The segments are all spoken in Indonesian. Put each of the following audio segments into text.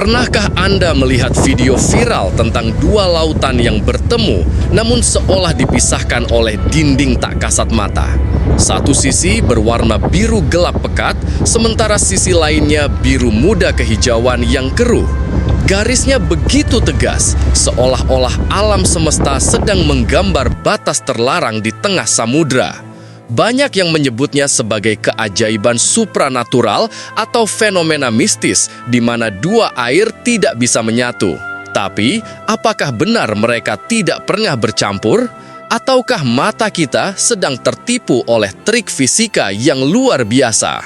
Pernahkah Anda melihat video viral tentang dua lautan yang bertemu namun seolah dipisahkan oleh dinding tak kasat mata? Satu sisi berwarna biru gelap pekat, sementara sisi lainnya biru muda kehijauan yang keruh. Garisnya begitu tegas, seolah-olah alam semesta sedang menggambar batas terlarang di tengah samudra. Banyak yang menyebutnya sebagai keajaiban supranatural atau fenomena mistis di mana dua air tidak bisa menyatu. Tapi, apakah benar mereka tidak pernah bercampur? Ataukah mata kita sedang tertipu oleh trik fisika yang luar biasa?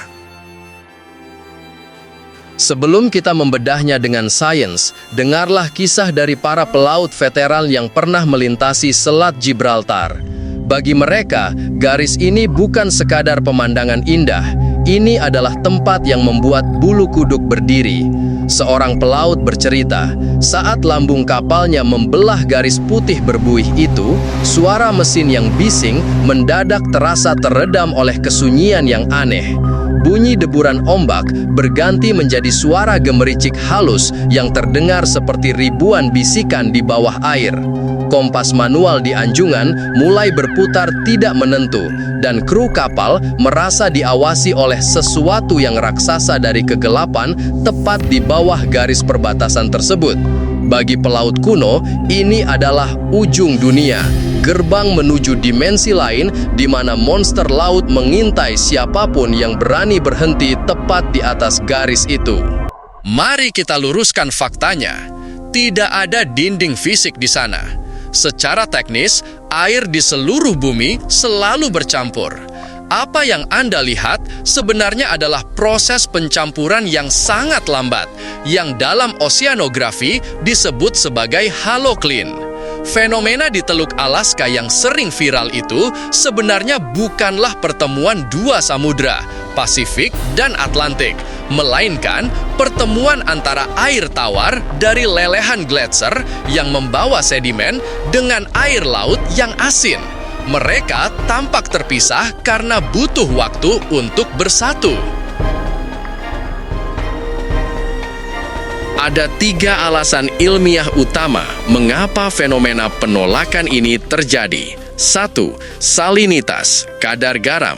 Sebelum kita membedahnya dengan sains, dengarlah kisah dari para pelaut veteran yang pernah melintasi Selat Gibraltar. Bagi mereka, garis ini bukan sekadar pemandangan indah. Ini adalah tempat yang membuat bulu kuduk berdiri. Seorang pelaut bercerita, saat lambung kapalnya membelah garis putih berbuih itu, suara mesin yang bising mendadak terasa teredam oleh kesunyian yang aneh. Bunyi deburan ombak berganti menjadi suara gemericik halus yang terdengar seperti ribuan bisikan di bawah air. Kompas manual di anjungan mulai berputar tidak menentu, dan kru kapal merasa diawasi oleh sesuatu yang raksasa dari kegelapan tepat di bawah garis perbatasan tersebut. Bagi pelaut kuno, ini adalah ujung dunia, gerbang menuju dimensi lain di mana monster laut mengintai siapapun yang berani berhenti tepat di atas garis itu. Mari kita luruskan faktanya. Tidak ada dinding fisik di sana. Secara teknis, air di seluruh bumi selalu bercampur. Apa yang Anda lihat sebenarnya adalah proses pencampuran yang sangat lambat, yang dalam oseanografi disebut sebagai halocline. Fenomena di Teluk Alaska yang sering viral itu sebenarnya bukanlah pertemuan dua samudra, Pasifik dan Atlantik, melainkan pertemuan antara air tawar dari lelehan gletser yang membawa sedimen dengan air laut yang asin. Mereka tampak terpisah karena butuh waktu untuk bersatu. Ada 3 alasan ilmiah utama mengapa fenomena penolakan ini terjadi. 1. Salinitas, kadar garam.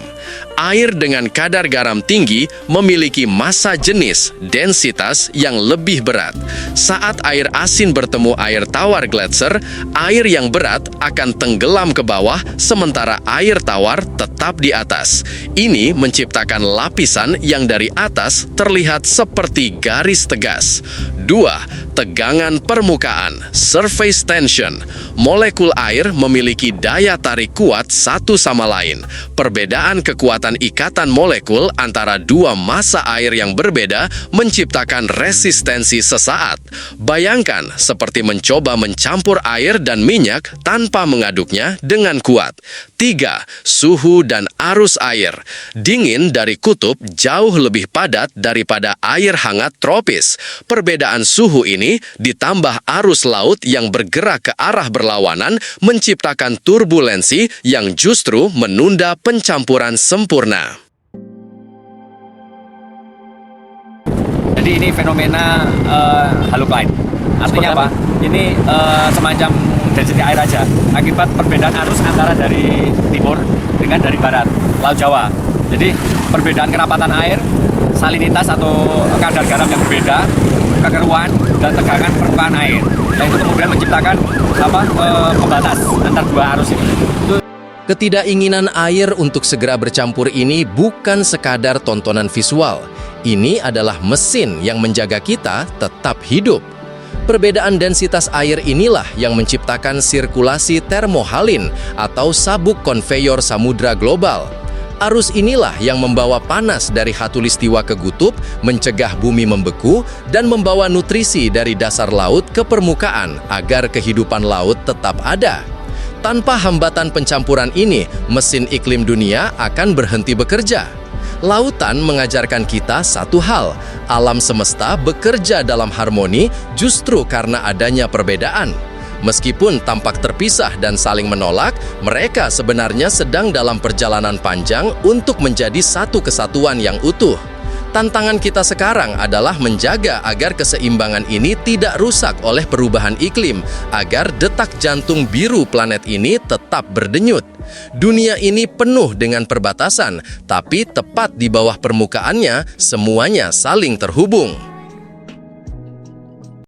Air dengan kadar garam tinggi memiliki massa jenis, densitas yang lebih berat. Saat air asin bertemu air tawar gletser, air yang berat akan tenggelam ke bawah, sementara air tawar tetap di atas. Ini menciptakan lapisan yang dari atas terlihat seperti garis tegas. 2. Tegangan permukaan, surface tension. Molekul air memiliki daya tarik kuat satu sama lain. Perbedaan kekuatan ikatan molekul antara dua massa air yang berbeda menciptakan resistensi sesaat. Bayangkan seperti mencoba mencampur air dan minyak tanpa mengaduknya dengan kuat. 3. Suhu dan arus air. Dingin dari kutub jauh lebih padat daripada air hangat tropis. Perbedaan suhu ini ditambah arus laut yang bergerak ke arah berlawanan menciptakan turbulensi yang justru menunda pencampuran sempurna. Jadi ini fenomena halocline. Artinya apa? Ini semacam density air aja. Akibat perbedaan arus antara dari timur dengan dari barat, Laut Jawa. Jadi perbedaan kerapatan air, salinitas atau kadar garam yang berbeda, kekeruan dan tegangan permukaan air. Dan itu kemudian menciptakan pembatas antar dua arus ini. Ketidakinginan air untuk segera bercampur ini bukan sekadar tontonan visual. Ini adalah mesin yang menjaga kita tetap hidup. Perbedaan densitas air inilah yang menciptakan sirkulasi termohalin atau sabuk konveyor samudra global. Arus inilah yang membawa panas dari khatulistiwa ke kutub, mencegah bumi membeku, dan membawa nutrisi dari dasar laut ke permukaan agar kehidupan laut tetap ada. Tanpa hambatan pencampuran ini, mesin iklim dunia akan berhenti bekerja. Lautan mengajarkan kita satu hal, alam semesta bekerja dalam harmoni justru karena adanya perbedaan. Meskipun tampak terpisah dan saling menolak, mereka sebenarnya sedang dalam perjalanan panjang untuk menjadi satu kesatuan yang utuh. Tantangan kita sekarang adalah menjaga agar keseimbangan ini tidak rusak oleh perubahan iklim, agar detak jantung biru planet ini tetap berdenyut. Dunia ini penuh dengan perbatasan, tapi tepat di bawah permukaannya, semuanya saling terhubung.